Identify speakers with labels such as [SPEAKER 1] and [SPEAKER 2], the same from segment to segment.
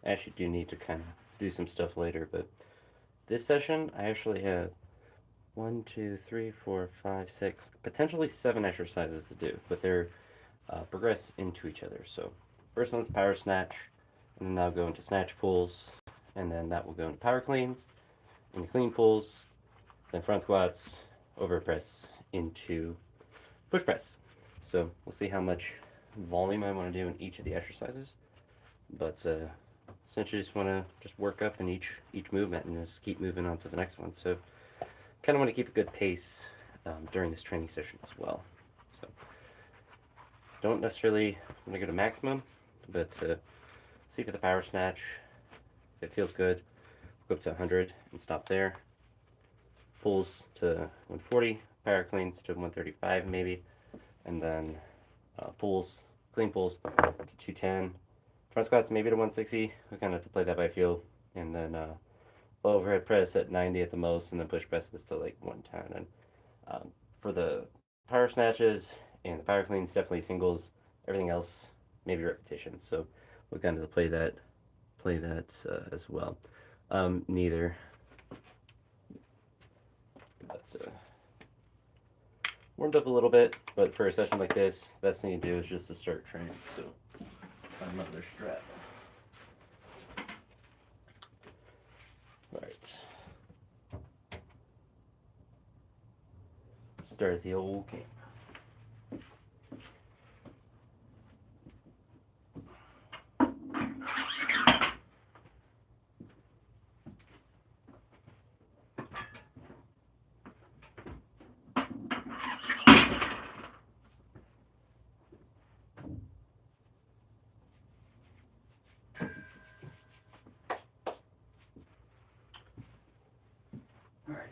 [SPEAKER 1] I actually do need to kind of do some stuff later, but this session I actually have one, two, three, four, five, six, potentially 7 exercises to do, but they're progress into each other. So first one's power snatch, and then that'll go into snatch pulls, and then that will go into power cleans, into clean pulls, then front squats, over press into push press. So we'll see how much volume I want to do in each of the exercises, but essentially just want to just work up in each movement and just keep moving on to the next one. So kind of want to keep a good pace during this training session as well. So don't necessarily want to go to maximum, but see for the power snatch, if it feels good, go up to 100 and stop there. Pulls to 140, power cleans to 135 maybe, and then clean pulls to 210. Front squats maybe to 160. We kind of have to play that by feel, and then overhead press at 90 at the most, and then push presses to like 110. And for the power snatches and the power cleans, definitely singles. Everything else, maybe repetitions. So we'll kind of play that as well. Neither. That's warmed up a little bit, but for a session like this, the best thing to do is just to start training. So find another strap. All right. Start the old game. All right.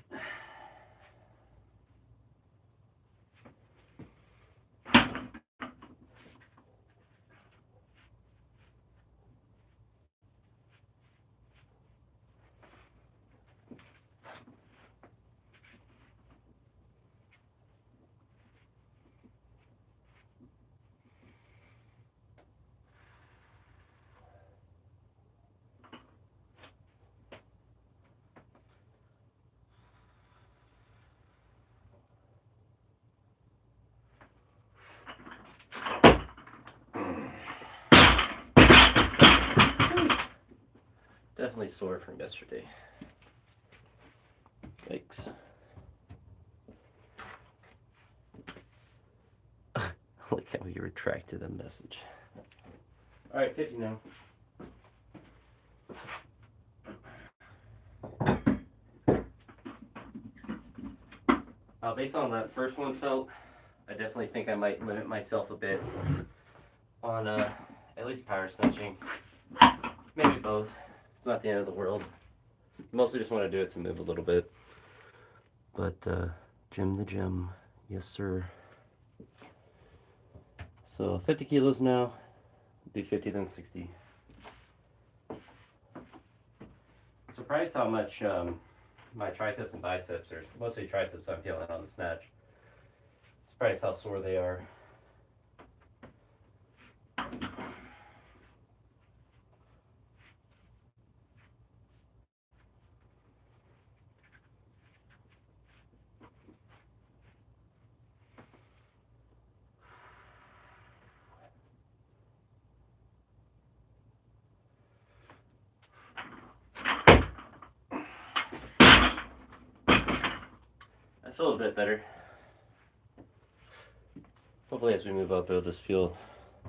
[SPEAKER 1] Definitely sore from yesterday. Yikes. Look how you retracted the message. All right, 50 now. Based on that first one felt, I definitely think I might limit myself a bit on at least power snatching. Maybe both. It's not the end of the world. Mostly just want to do it to move a little bit. But gym the gym, yes sir. So 50 kilos now. Do 50 then 60. Surprised how much my triceps and biceps, or mostly triceps, I'm feeling on the snatch. Surprised how sore they are. I feel a bit better. Hopefully as we move up, it'll just feel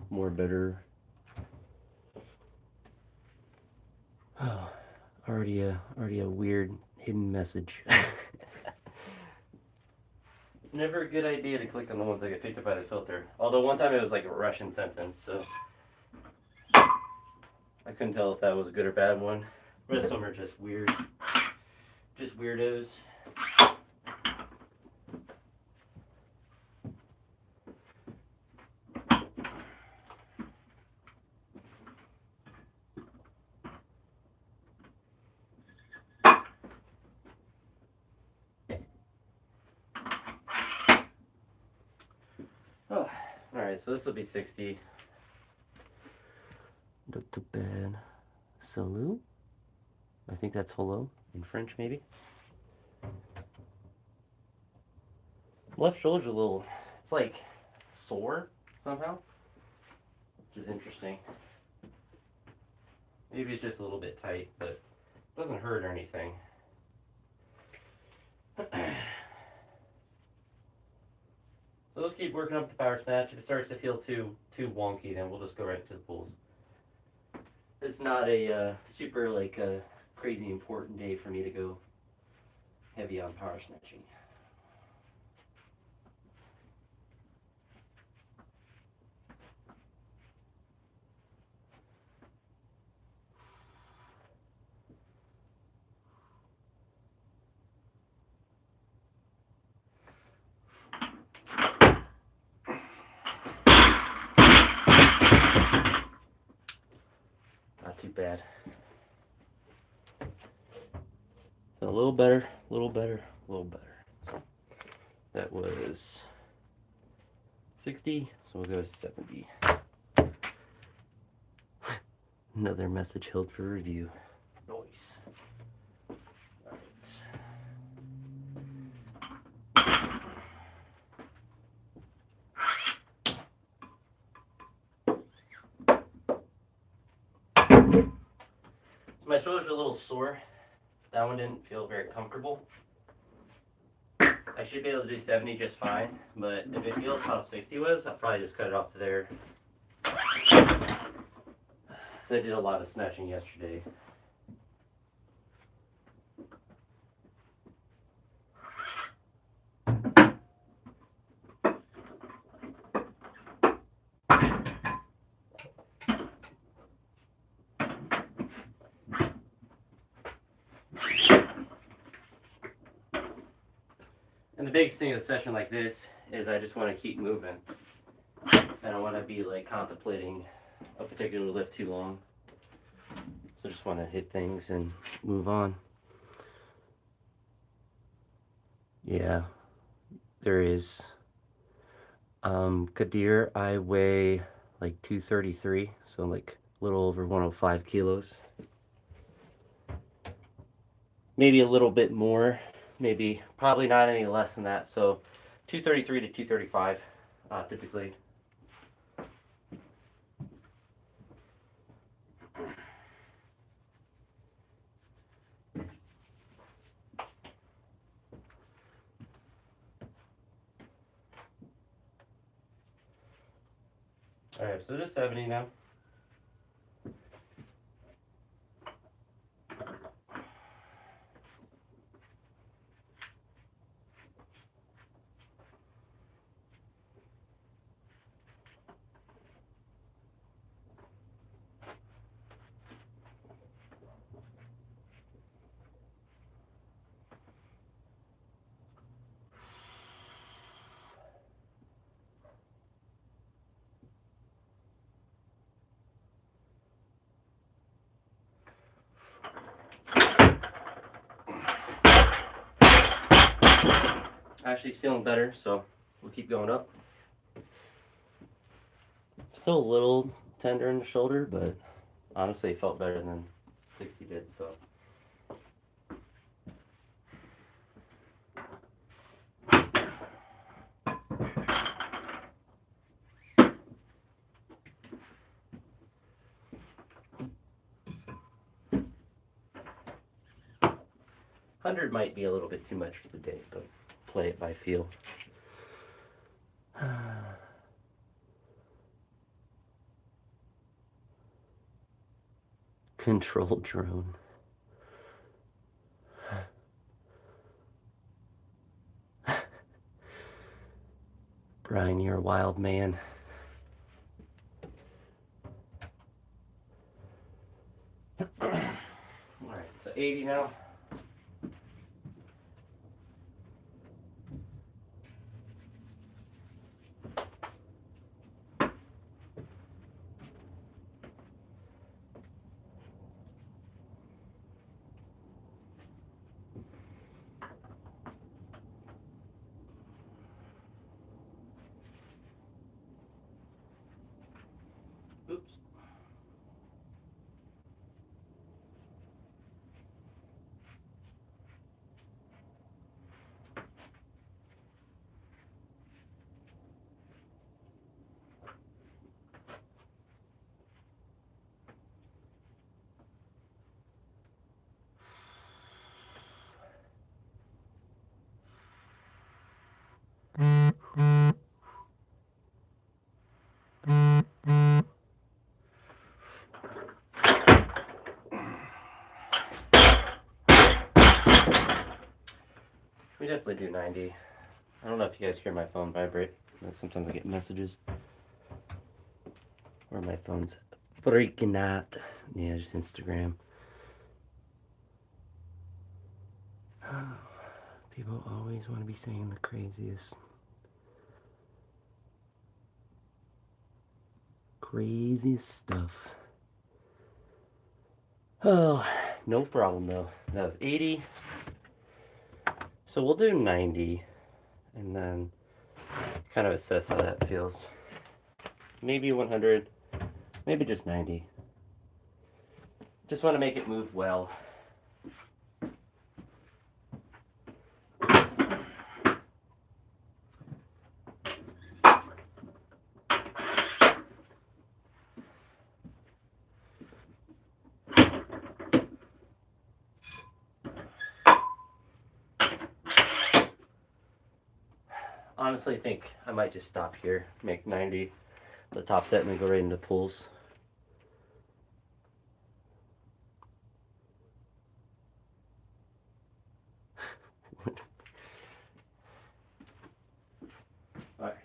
[SPEAKER 1] more better. Oh, already a weird hidden message. It's never a good idea to click on the ones that get picked up by the filter. Although one time it was like a Russian sentence, so I couldn't tell if that was a good or bad one. The rest of them are just weird. Just weirdos. Oh, alright, so this will be 60. Not too bad. Salut. I think that's hello in French, maybe. Left shoulder's a little, it's like sore somehow, which is interesting. Maybe it's just a little bit tight, but it doesn't hurt or anything. So let's keep working up the power snatch. If it starts to feel too wonky, then we'll just go right to the pulls. It's not a super crazy important day for me to go heavy on power snatching. Not too bad. So a little better, a little better, a little better. So that was 60, so we'll go to 70. Another message held for review. Nice. My shoulders are a little sore. That one didn't feel very comfortable. I should be able to do 70 just fine, but if it feels how 60 was, I'll probably just cut it off there. So I did a lot of snatching yesterday. And the biggest thing of a session like this is I just want to keep moving. I don't want to be like contemplating a particular lift too long. So I just want to hit things and move on. Yeah, there is. Kadir, I weigh like 233, so like a little over 105 kilos. Maybe a little bit more, maybe probably not any less than that. So 233 to 235 typically. All right, so just 70 now. Actually, he's feeling better, so we'll keep going up. Still a little tender in the shoulder, but honestly, it felt better than 60 did, so. $100 might be a little bit too much for the day, but play it by feel. Control drone. Brian, you're a wild man. Alright, so 80 now. Oops. We definitely do 90. I don't know if you guys hear my phone vibrate. Sometimes I get messages. Or my phone's freaking out. Yeah, just Instagram. People always want to be saying the craziest stuff. Oh, no problem though. That was 80. So we'll do 90 and then kind of assess how that feels. Maybe 100, maybe just 90. Just want to make it move well. Honestly, I think I might just stop here, make 90 the top set, and then go right into pulls. All right.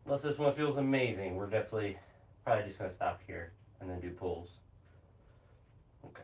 [SPEAKER 1] Unless this one feels amazing, we're definitely probably just going to stop here and then do pulls. Okay.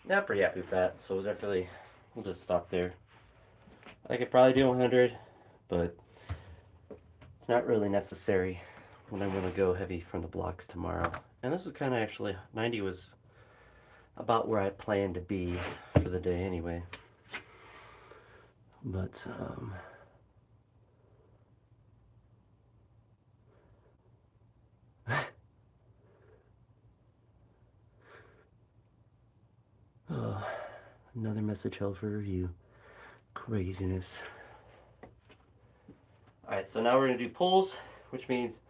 [SPEAKER 1] Yeah, pretty happy with that. So we'll just stop there. I could probably do 100, but it's not really necessary when I'm going to go heavy from the blocks tomorrow. And this was kind of actually, 90 was about where I planned to be for the day anyway. But, oh, another message held for review. Craziness. Alright, so now we're going to do pulls, which means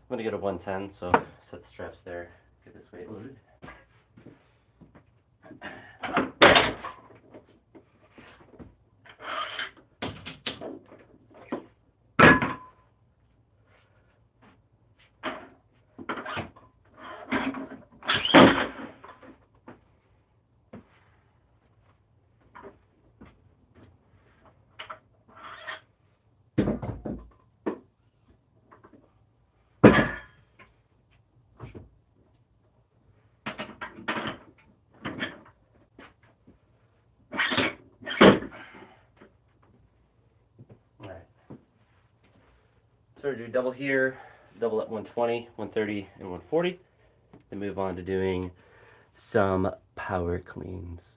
[SPEAKER 1] I'm going to go to 110, so set the straps there, get this weight loaded. So we do double here, double at 120, 130, and 140. Then move on to doing some power cleans.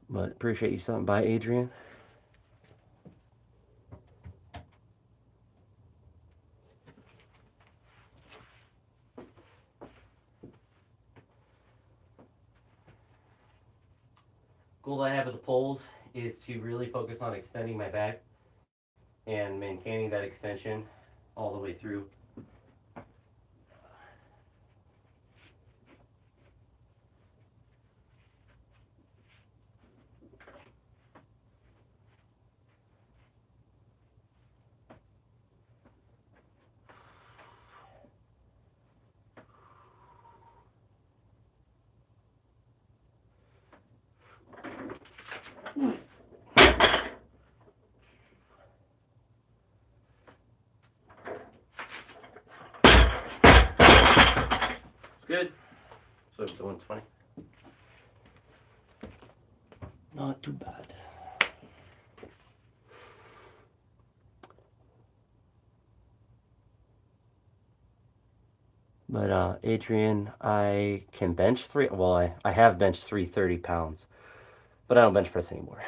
[SPEAKER 1] But appreciate you stopping by, Adrian. Goal I have with the pulls is to really focus on extending my back and maintaining that extension all the way through. Good. So up to 120. Not too bad. But Adrian, I can bench three. Well, I have benched 330 pounds, but I don't bench press anymore.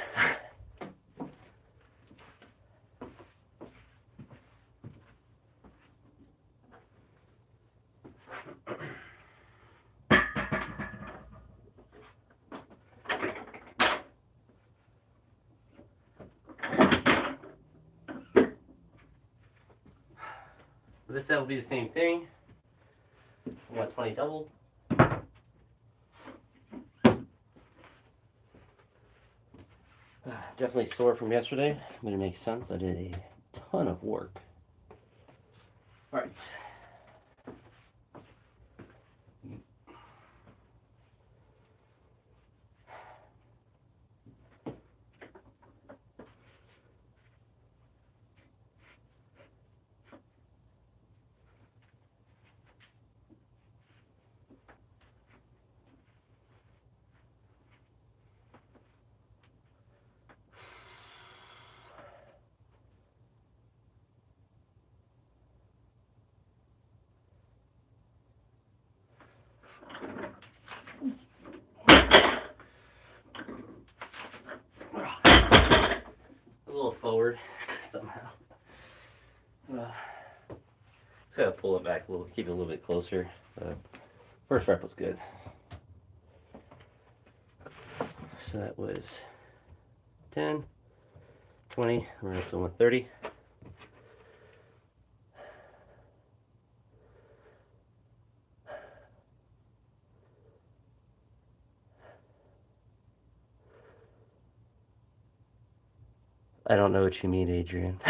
[SPEAKER 1] This set will be the same thing. 120 double. Definitely sore from yesterday, but it makes sense. I did a ton of work. All right. A little forward somehow. Just gotta pull it back a little, keep it a little bit closer. First rep was good. So that was 10, 20, we're up to 130. I don't know what you mean, Adrian.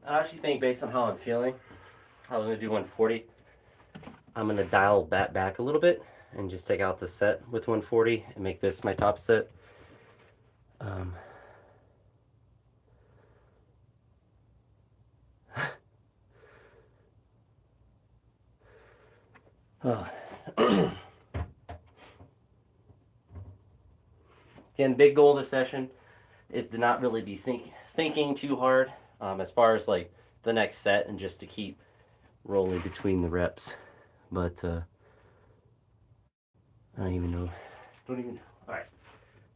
[SPEAKER 1] I actually think based on how I'm feeling, I was going to do 140. I'm going to dial that back a little bit and just take out the set with 140 and make this my top set. Again, big goal this session is to not really be thinking too hard as far as like the next set, and just to keep rolling between the reps. But I don't even know. All right.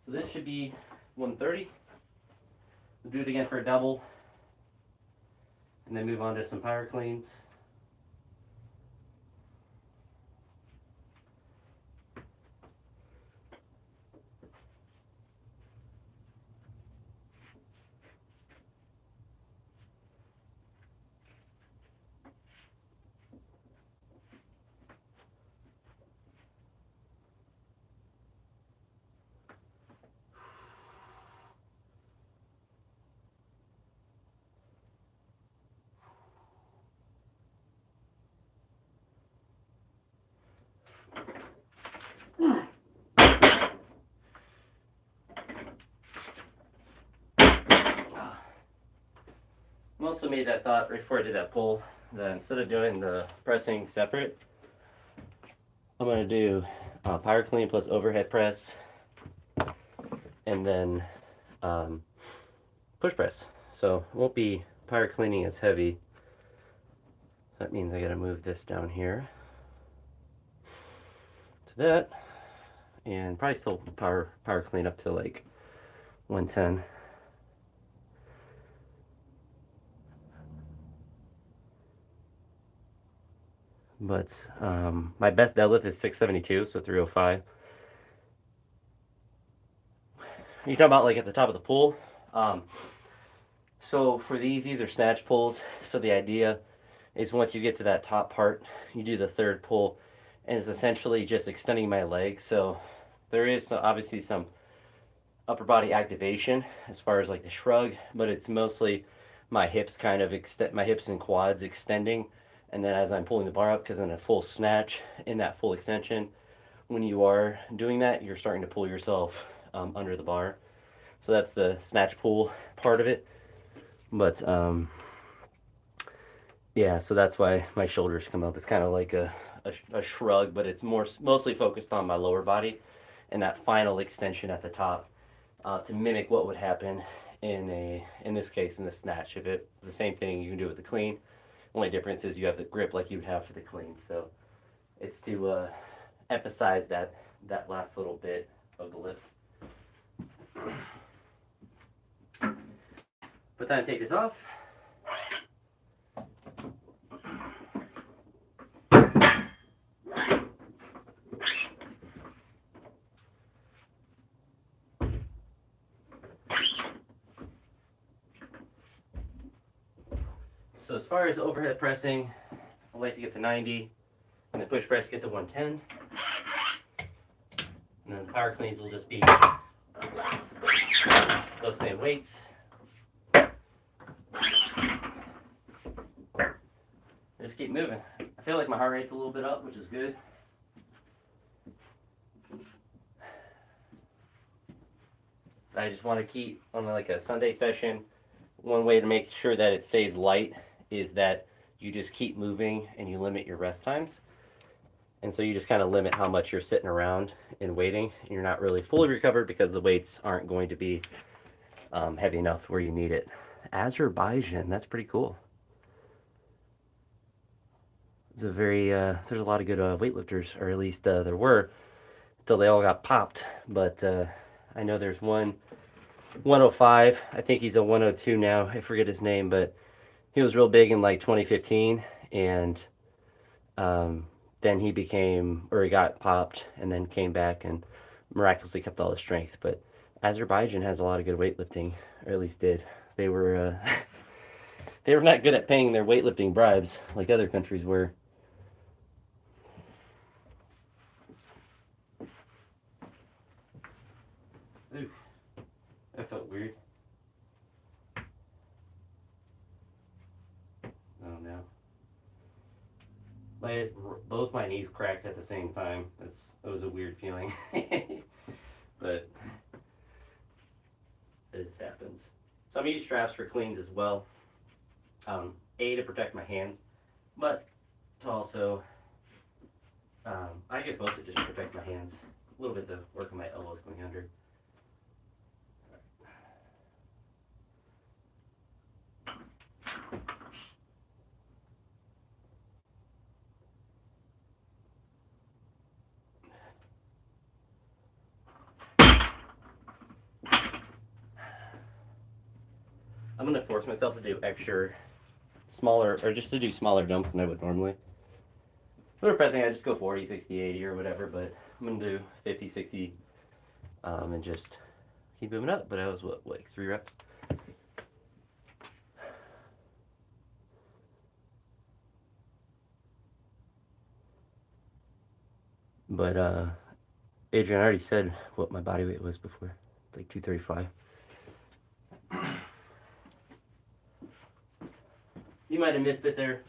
[SPEAKER 1] So this should be 130. We'll do it again for a double, and then move on to some power cleans. I also made that thought right before I did that pull that instead of doing the pressing separate, I'm going to do power clean plus overhead press, and then push press. So it won't be power cleaning as heavy. That means I got to move this down here to that, and probably still power clean up to like 110. But my best deadlift is 672, so 305. You talking about like at the top of the pull? So for these are snatch pulls. So the idea is once you get to that top part, you do the third pull, and it's essentially just extending my legs. So there is obviously some upper body activation as far as like the shrug, but it's mostly my hips kind of extend, my hips and quads extending, and then as I'm pulling the bar up, because in a full snatch, in that full extension, when you are doing that, you're starting to pull yourself under the bar. So that's the snatch pull part of it. But yeah, so that's why my shoulders come up. It's kind of like a shrug, but it's mostly focused on my lower body and that final extension at the top to mimic what would happen in this case in the snatch. If it's the same thing you can do with the clean, only difference is you have the grip like you would have for the clean. So it's to emphasize that last little bit of the lift. But time to take this off. So as far as overhead pressing, I like to get to 90, and the push press get to 110. And then the power cleans will just be those same weights. Just keep moving. I feel like my heart rate's a little bit up, which is good. So I just want to keep on like a Sunday session. One way to make sure that it stays light is that you just keep moving and you limit your rest times. And so you just kind of limit how much you're sitting around and waiting. And you're not really fully recovered because the weights aren't going to be heavy enough where you need it. Azerbaijan, that's pretty cool. It's a very, there's a lot of good weightlifters, or at least there were, until they all got popped. But I know there's one 105. I think he's a 102 now. I forget his name, but he was real big in like 2015, and then he got popped and then came back and miraculously kept all his strength. But Azerbaijan has a lot of good weightlifting, or at least did. They were they were not good at paying their weightlifting bribes like other countries were. Ooh, that felt weird. Oh no. Both my knees cracked at the same time. It was a weird feeling. But it happens. So I'm going to use straps for cleans as well. A, to protect my hands, but to also, I guess mostly just protect my hands. A little bit to work on my elbows going under. I'm going to force myself to do smaller, or just to do smaller jumps than I would normally. For pressing, I just go 40, 60, 80 or whatever, but I'm going to do 50, 60, and just keep moving up. But I was, like 3 reps? But, Adrian, I already said what my body weight was before. It's like 235. You might have missed it there.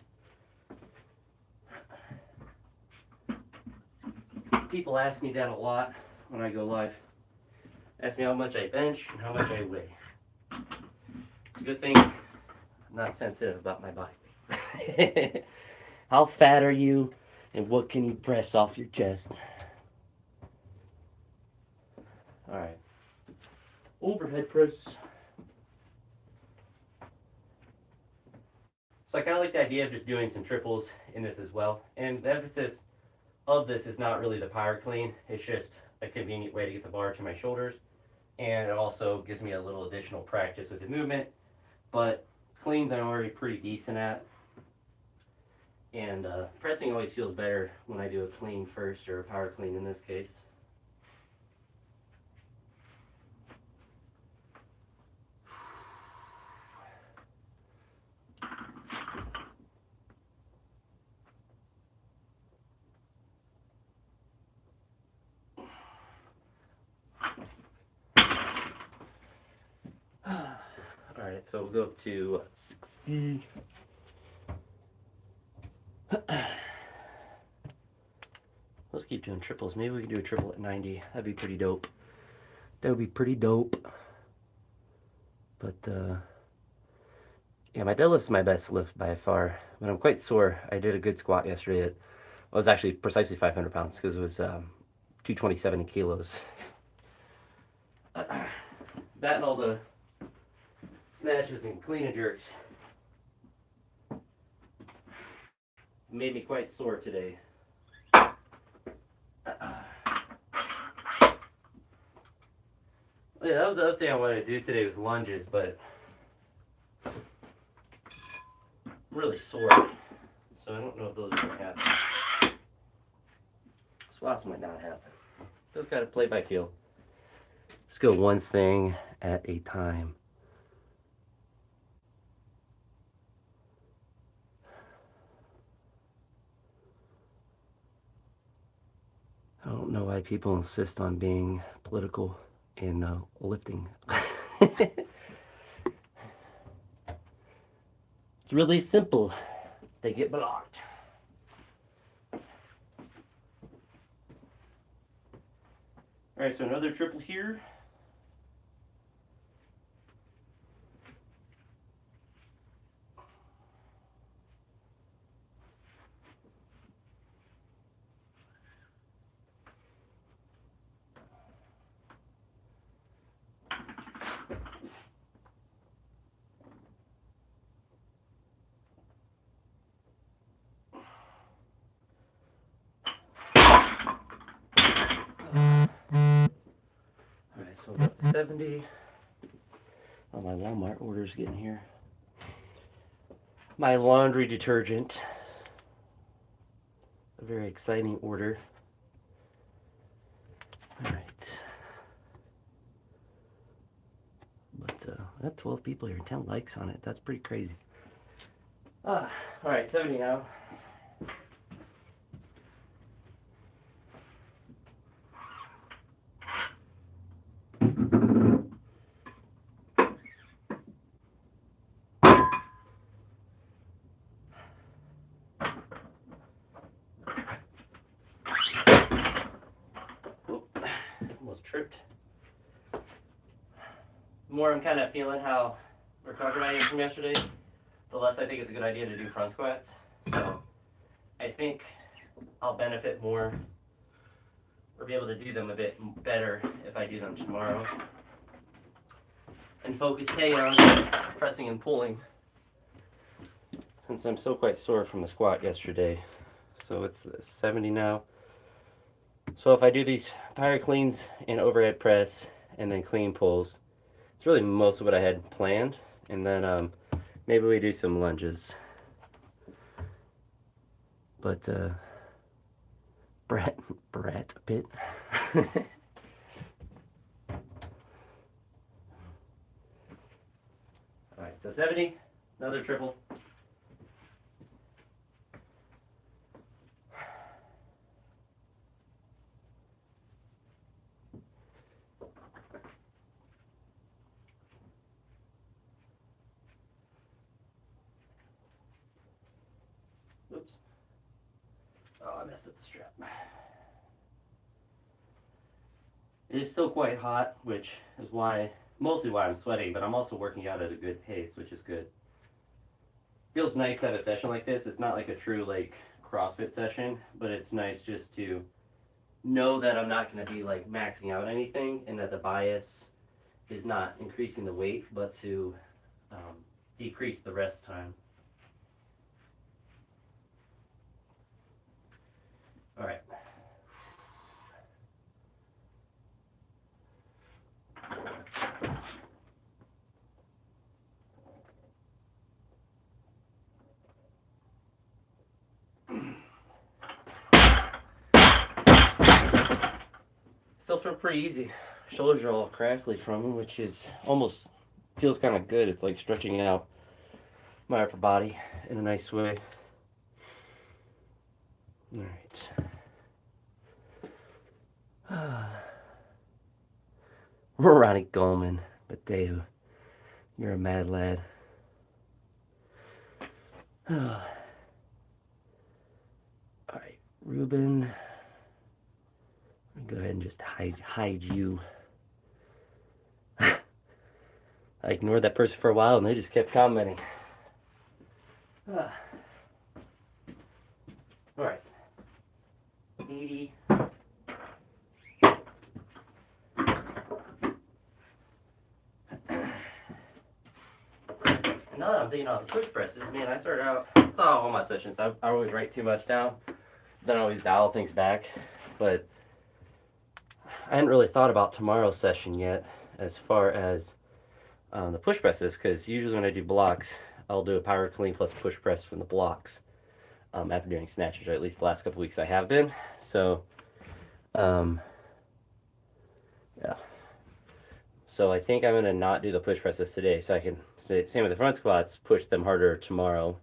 [SPEAKER 1] People ask me that a lot when I go live. Ask me how much I bench and how much I weigh. It's a good thing I'm not sensitive about my body weight. How fat are you and what can you press off your chest? Alright. Overhead press. So I kind of like the idea of just doing some triples in this as well. And the emphasis of this is not really the power clean. It's just a convenient way to get the bar to my shoulders. And it also gives me a little additional practice with the movement. But cleans I'm already pretty decent at. And pressing always feels better when I do a clean first, or a power clean in this case. Alright, so we'll go up to 60. Let's keep doing triples. Maybe we can do a triple at 90. That'd be pretty dope. That would be pretty dope. But, yeah, my deadlift's my best lift by far. But I'm quite sore. I did a good squat yesterday. It was actually precisely 500 pounds because it was 227 kilos. That and all the snatches and clean and jerks made me quite sore today. Yeah, that was the other thing I wanted to do today was lunges, but I'm really sore, so I don't know if those are going to happen. Squats might not happen. Just got to play by feel. Let's go one thing at a time. I don't know why people insist on being political in lifting. It's really simple. They get blocked. Alright, so another triple here. Alright, so we're up to 70. Oh, my Walmart order's getting here. My laundry detergent. A very exciting order. Alright. But I got 12 people here, 10 likes on it. That's pretty crazy. Alright, 70 now. Almost tripped. The more I'm kind of feeling how recovered I am from yesterday, the less I think it's a good idea to do front squats. So I think I'll benefit more or be able to do them a bit better if I do them tomorrow. And focus K on pressing and pulling, since I'm so quite sore from the squat yesterday. So it's 70 now. So if I do these power cleans and overhead press and then clean pulls, it's really most of what I had planned. And then maybe we do some lunges. But Brett Pitt. Alright, so 70, another triple. Oops. Oh, I messed up the strap. It is still quite hot, which is mostly why I'm sweating, but I'm also working out at a good pace, which is good. Feels nice to have a session like this. It's not like a true like CrossFit session, but it's nice just to know that I'm not going to be like maxing out anything, and that the bias is not increasing the weight, but to decrease the rest time. All right. Still feel pretty easy. Shoulders are all crackly from them, which is almost feels kind of good. It's like stretching out my upper body in a nice way. All right. Ronnie Goldman, Mateo, You're a mad lad. All right, Ruben. Go ahead and just hide you. I ignored that person for a while and they just kept commenting. Alright. 80. Now that I'm thinking about the push presses, man, I started out, it's not all my sessions. I always write too much down. Then I always dial things back. But I hadn't really thought about tomorrow's session yet as far as the push presses, because usually when I do blocks, I'll do a power clean plus push press from the blocks after doing snatches, or at least the last couple weeks I have been. So, yeah. So I think I'm going to not do the push presses today, so I can, same with the front squats, push them harder tomorrow,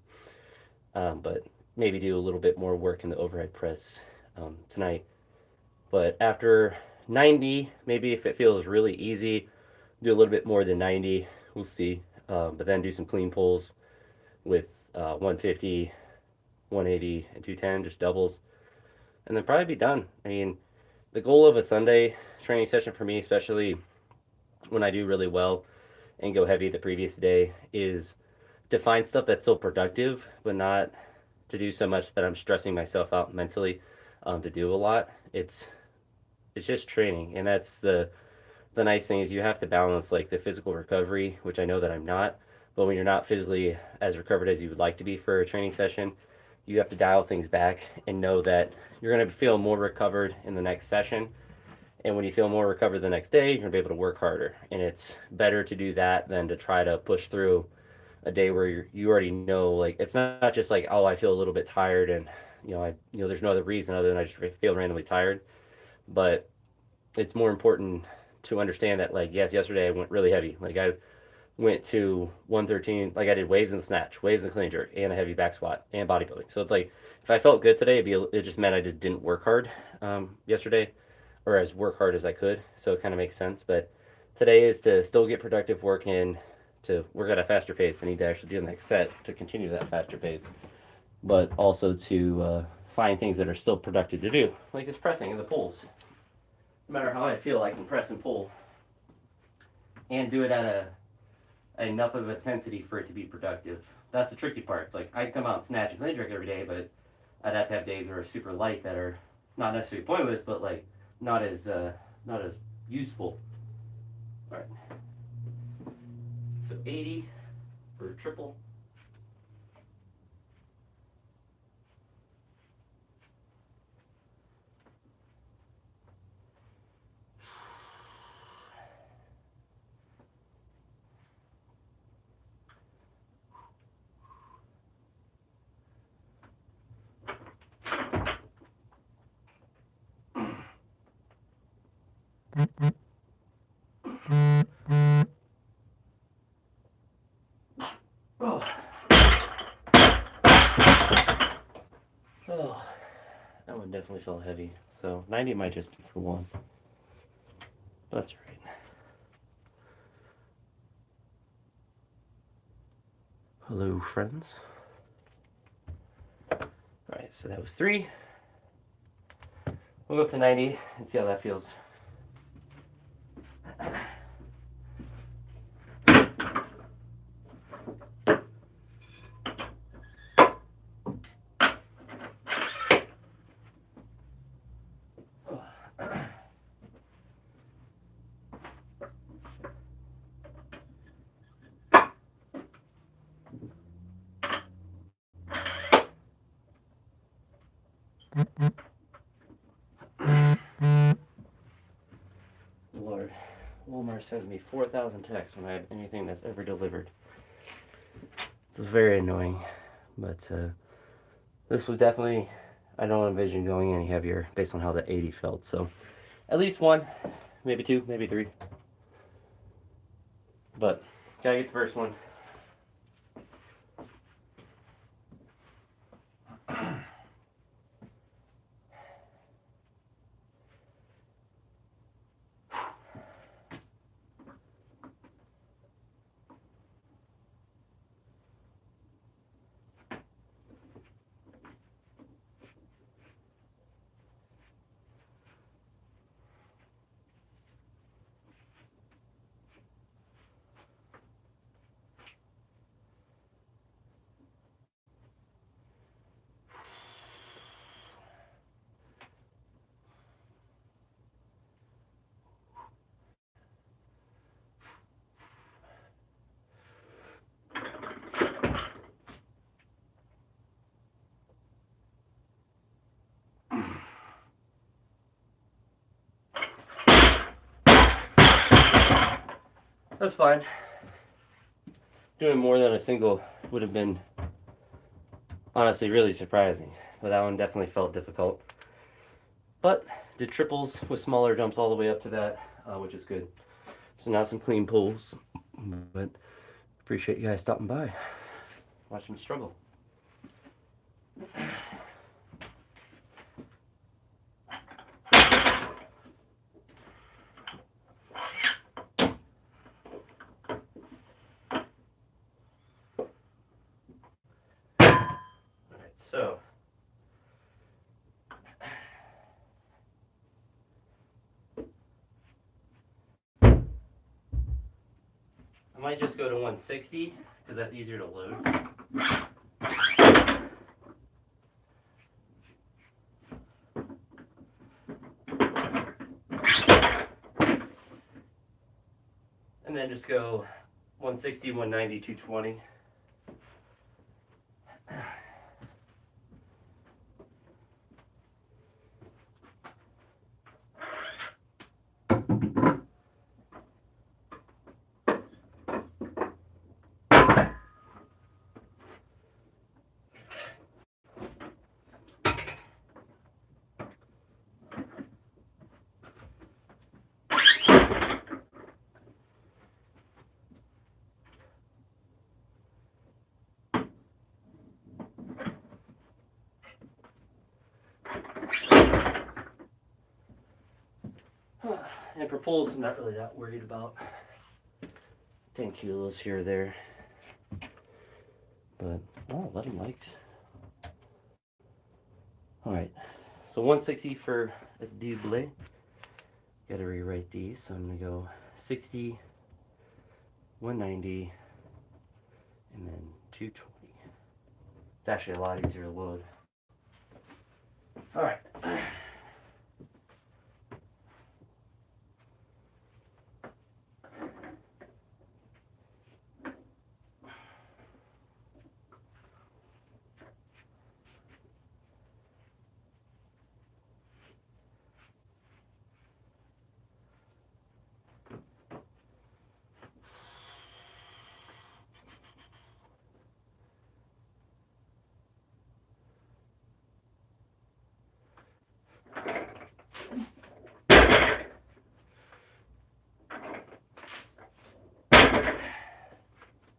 [SPEAKER 1] but maybe do a little bit more work in the overhead press tonight. But after 90, maybe if it feels really easy, do a little bit more than 90. We'll see. But then do some clean pulls with 150, 180, and 210, just doubles. And then probably be done. I mean, the goal of a Sunday training session for me, especially when I do really well and go heavy the previous day, is to find stuff that's still productive, but not to do so much that I'm stressing myself out mentally to do a lot. It's just training, and that's the nice thing is you have to balance like the physical recovery, which I know that I'm not, but when you're not physically as recovered as you would like to be for a training session, you have to dial things back and know that you're going to feel more recovered in the next session. And when you feel more recovered the next day, you're going to be able to work harder. And it's better to do that than to try to push through a day where you already know, like, it's not just like, oh, I feel a little bit tired and, there's no other reason other than I just feel randomly tired. But it's more important to understand that, like, yes, yesterday I went really heavy. Like, I went to 113, like I did waves and snatch, waves and clean jerk, and a heavy back squat, and bodybuilding. So it's like, if I felt good today, it just meant I just didn't work hard yesterday, or as work hard as I could. So it kind of makes sense. But today is to still get productive work in, to work at a faster pace. I need to actually do the next set to continue that faster pace, but also to find things that are still productive to do, like this pressing and the pulls. No matter how I feel, I can press and pull and do it at enough of intensity for it to be productive. That's the tricky part. It's like I come out and snatch and clean jerk every day, but I'd have to have days that are super light, that are not necessarily pointless, but like not as useful. All right. So 80 for triple. Oh, that one definitely felt heavy. So 90 might just be for one. That's right. Hello, friends. Alright, so that was 3. We'll go up to 90 and see how that feels. Lord, Walmart sends me 4,000 texts when I have anything that's ever delivered. It's very annoying, but this would definitely, I don't envision going any heavier based on how the 80 felt. So at least 1, maybe 2, maybe 3. But gotta get the first one. That's fine. Doing more than a single would have been honestly really surprising, but that one definitely felt difficult. But did triples with smaller jumps all the way up to that, which is good. So now some clean pulls, but appreciate you guys stopping by. Watch me struggle. So, I might just go to 160 because that's easier to load. And then just go 160, 190, 220. And for pulls, I'm not really that worried about 10 kilos here or there. But, oh, 11 likes. Alright, so 160 for a double. Gotta rewrite these, so I'm gonna go 60, 190, and then 220. It's actually a lot easier to load. Alright.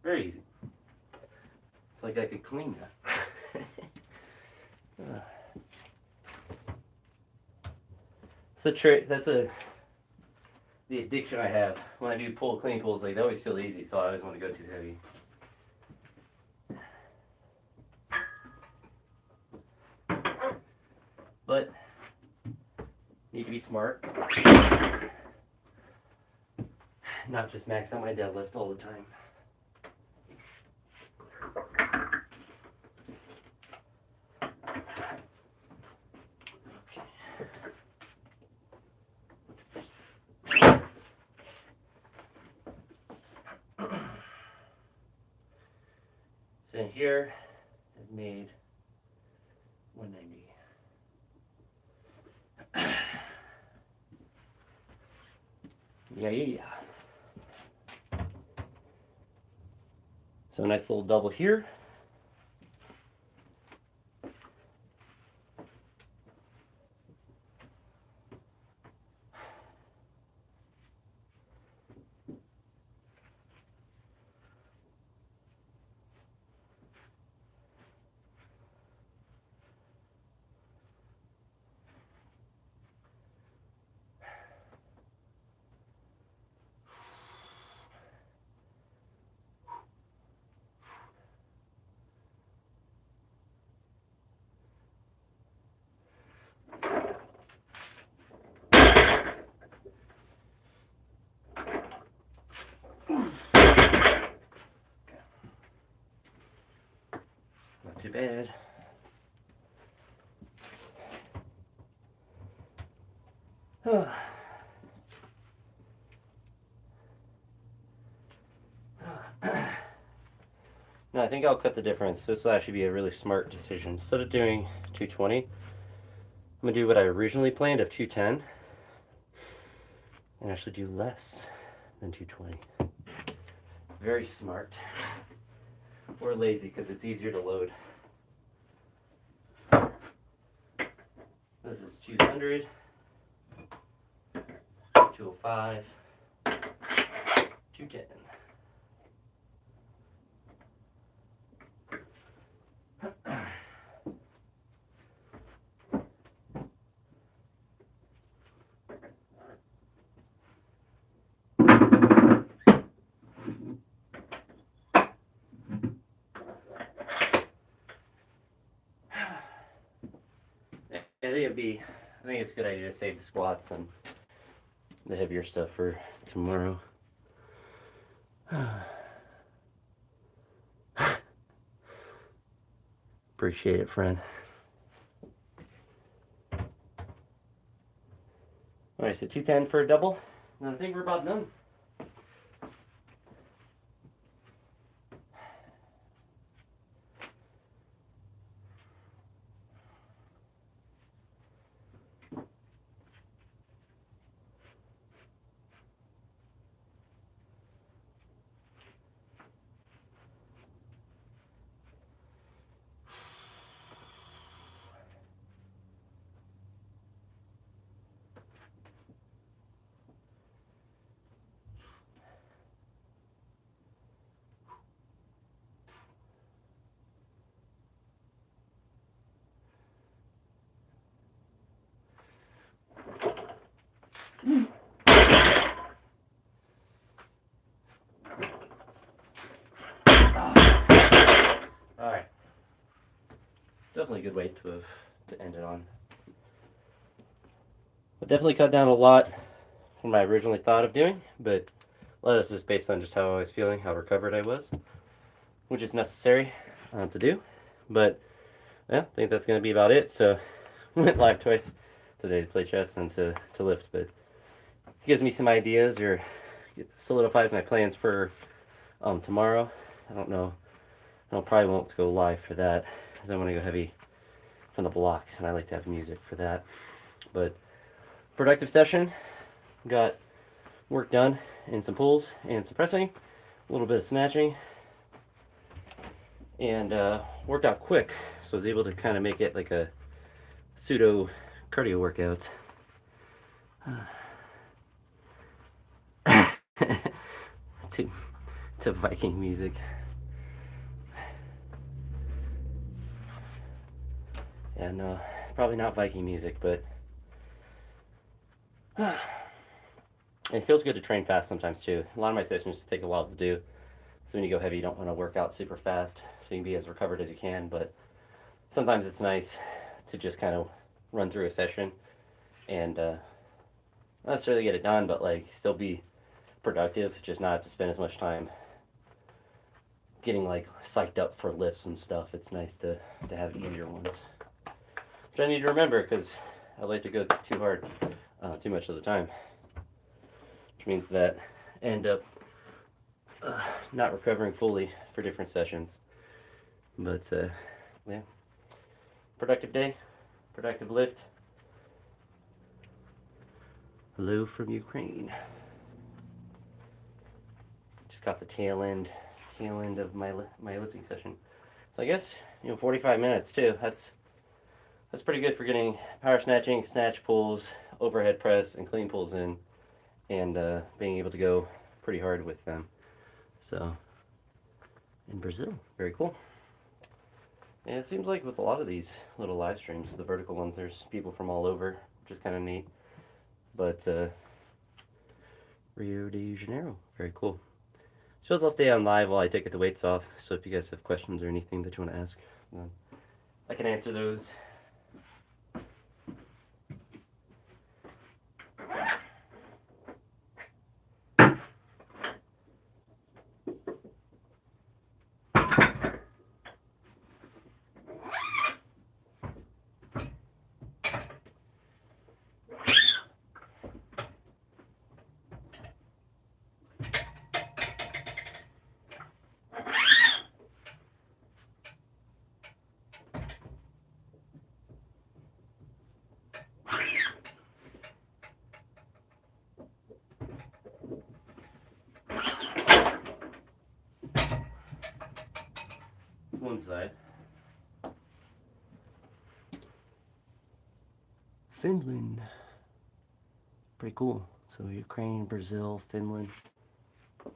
[SPEAKER 1] Very easy. It's like I could clean that. It's a trick. That's the addiction I have. When I do clean pulls, like they always feel easy, so I always want to go too heavy. But need to be smart. Not just max out my deadlift all the time. So here is made 190. Yeah. So a nice little double here. Not too bad. No, I think I'll cut the difference. This will actually be a really smart decision. Instead of doing 220, I'm going to do what I originally planned of 210 and actually do less than 220. very smart. Or lazy, because it's easier to load. This is 200, 205, 210. I think it's a good idea to save the squats and the heavier stuff for tomorrow. Appreciate it, friend. Alright, so 210 for a double. And I think we're about done. Alright. Definitely a good way to end it on. But definitely cut down a lot from what I originally thought of doing, but a lot of this is based on just how I was feeling, how recovered I was, which is necessary to do. But yeah, I think that's going to be about it. So I went live twice today to play chess and to lift, but it gives me some ideas or solidifies my plans for tomorrow. I don't know. I probably won't go live for that because I want to go heavy from the blocks, and I like to have music for that. But productive session. Got work done in some pulls and some pressing, a little bit of snatching, and worked out quick, so I was able to kind of make it like a pseudo cardio workout. to Viking music. Yeah, no, probably not Viking music, but it feels good to train fast sometimes too. A lot of my sessions take a while to do, so when you go heavy, you don't want to work out super fast, so you can be as recovered as you can. But sometimes it's nice to just kind of run through a session and not necessarily get it done, but like still be productive, just not have to spend as much time getting like psyched up for lifts and stuff. It's nice to have easier ones, which I need to remember because I like to go too hard too much of the time, which means that I end up not recovering fully for different sessions. But yeah, productive day, productive lift. Hello from Ukraine. Just got the tail end of my lifting session. So I guess 45 minutes too. That's pretty good for getting power snatching, snatch pulls, overhead press, and clean pulls in, and being able to go pretty hard with them. So in Brazil, very cool. And it seems like with a lot of these little live streams, the vertical ones, there's people from all over, which is kind of neat. But Rio de Janeiro, very cool. Suppose I'll stay on live while I take the weights off, so if you guys have questions or anything that you want to ask, I can answer those. one side. Finland. Pretty cool. So Ukraine, Brazil, Finland. You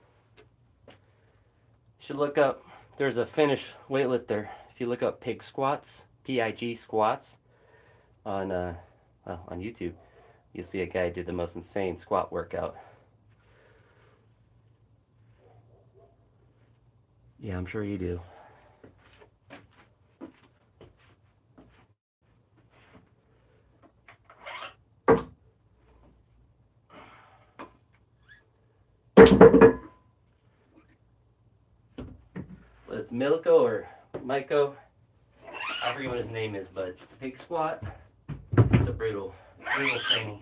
[SPEAKER 1] should look up, there's a Finnish weightlifter. If you look up pig squats, PIG squats, on YouTube, you'll see a guy do the most insane squat workout. Yeah, I'm sure you do. Well, it's Milko or Maiko. I forget what his name is, but pig squat. It's a brutal training.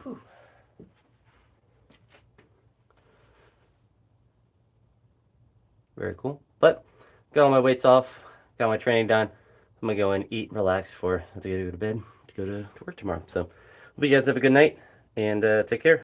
[SPEAKER 1] Whew. Very cool. But got all my weights off, got my training done. I'm gonna go and eat, relax before I have to go to bed to go to work tomorrow. So hope you guys have a good night and take care.